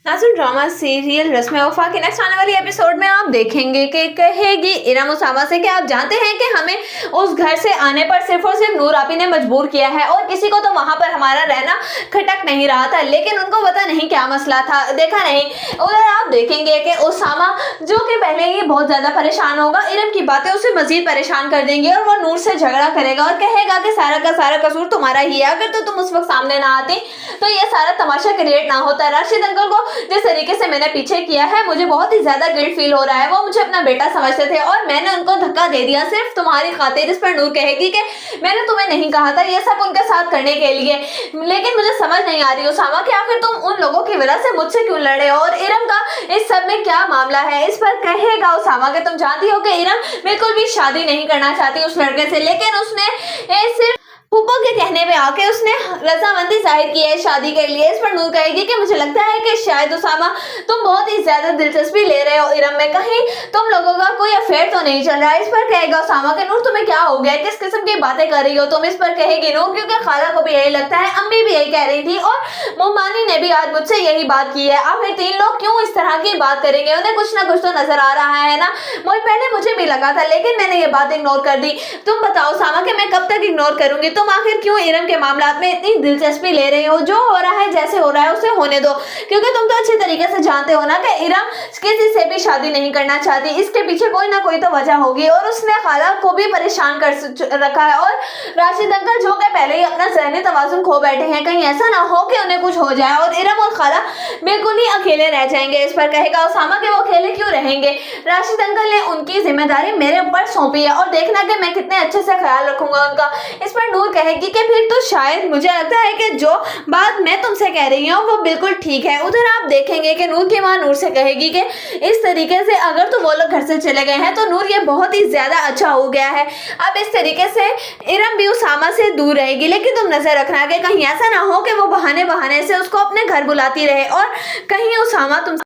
Nazim drama serial रस्म वफा के नेक्स्ट आने वाली एपिसोड में आप देखेंगे कि कहेगी इरम उसामा से कि आप जानते हैं कि हमें उस घर से आने पर सिर्फ और सिर्फ नूर आपी ने मजबूर किया है और किसी को तो वहां पर हमारा रहना खटक नहीं रहा था, लेकिन उनको पता नहीं क्या मसला था, देखा नहीं। उधर आप देखेंगे कि उसामा जो कि पहले ही बहुत ज्यादा परेशान होगा, इरम की बातें उसे मजीद परेशान कर देंगी और वो नूर से झगड़ा करेगा और कहेगा कि सारा का सारा कसूर तुम्हारा ही है, अगर तो तुम उस वक्त सामने ना आती तो ये सारा तमाशा क्रिएट ना होता। राशिद अंकल को जिस तरीके से मैंने पीछे किया है मुझे बहुत ही ज्यादा गिल्ट फील हो रहा है, वो मुझे अपना बेटा समझते थे और मैंने उनको धक्का दे दिया सिर्फ तुम्हारी खातिर। इस पर नूर कहेगी कि मैंने तुम्हें नहीं कहा था ये सब उनके साथ करने के लिए, लेकिन मुझे समझ नहीं आ रही उसामा कि आखिर तुम उन लोगों की वजह से मुझसे क्यों लड़े और इरम का इस सब में क्या मामला है। इस पर कहेगा उसामा कि तुम जानती हो कि इरम बिल्कुल भी शादी नहीं करना चाहती उस लड़के से, लेकिन उसने सिर्फ फूफो के कहने पे आके उसने रजामंदी जाहिर की है शादी के लिए। इस पर नूर कहेगी कि मुझे लगता है कि शायद उसामा तुम बहुत ही ज्यादा दिलचस्पी ले रहे हो इरम में, कहीं तुम लोगों का कोई अफेयर तो नहीं चल रहा है। इस पर कहेगा उसामा कि नूर तुम्हें क्या हो गया, किस किस्म की बातें कर रही हो तुम। इस पर कहेगी नूर क्योंकि खाला को भी यही लगता है, अम्मी भी यही कह रही थी और मोमानी ने भी आज मुझसे यही बात की है। आखिर तीन लोग क्यों इस तरह की बात करेंगे, उन्हें कुछ ना कुछ तो नजर आ रहा है ना। मुझे भी लगा था लेकिन मैंने ये बात इग्नोर कर दी। तुम बताओ उसामा कि मैं कब तक इग्नोर करूंगी, तुम आखिर क्यों इरम के मामलात में इतनी दिलचस्पी ले रहे हो। जो हो रहा है जैसे हो रहा है उसे होने दो, क्योंकि तुम तो अच्छे तरीके से जानते हो ना कि इरम किसी से भी शादी नहीं करना चाहती, इसके पीछे कोई ना कोई तो वजह होगी और उसने खाला को भी परेशान कर रखा है। और राशिद अंकल जो कि पहले ही अपना ज़हनी तवाज़ुन खो बैठे हैं, कहीं ऐसा ना हो कि उन्हें कुछ हो जाए और इरम और खाला बिल्कुल ही अकेले रह जाएंगे। इस पर कहेगा उसामा कि वो अकेले क्यों रहेंगे, राशिद अंकल ने उनकी जिम्मेदारी मेरे ऊपर सौंपी है और देखना कि मैं कितने अच्छे से ख्याल रखूंगा उनका। इस पर नूर कहेगी कि फिर तो शायद मुझे लगता है कि जो बात मैं तुमसे कह रही हूँ वो बिल्कुल ठीक है। उधर आप देखेंगे कि नूर की माँ नूर से कहेगी कि इस तरीके से अगर तो वो लोग घर से चले गए हैं तो नूर ये बहुत ही ज्यादा अच्छा हो गया है, अब इस तरीके से इरम भी उसामा से दूर रहेगी, लेकिन तुम नजर रखना कि कहीं ऐसा ना हो कि वो बहाने बहाने से उसको अपने घर बुलाती रहे और कहीं उसामा तुम